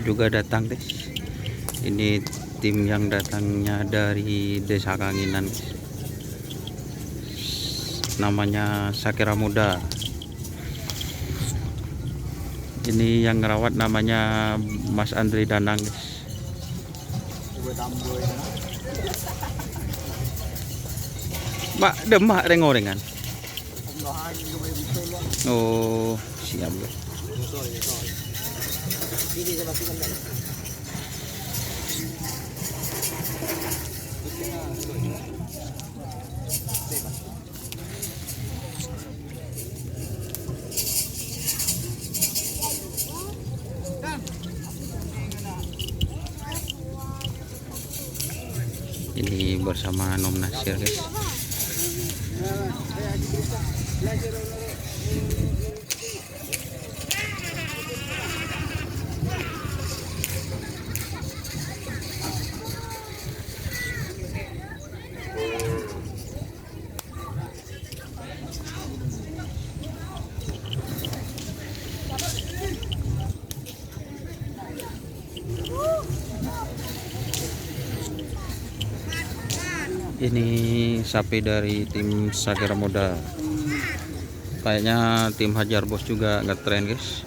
juga datang guys. Ini tim yang datangnya dari Desa Kanginan guys. Namanya Sakira Muda. Ini yang ngerawat namanya Mas Andri Danang guys. Mak demak rengorengan. Oh, siap guys. Ini bersama Nom Nasir guys. Ini sapi dari tim Sakira Muda. Kayaknya tim Hajar Bos juga ngetren guys.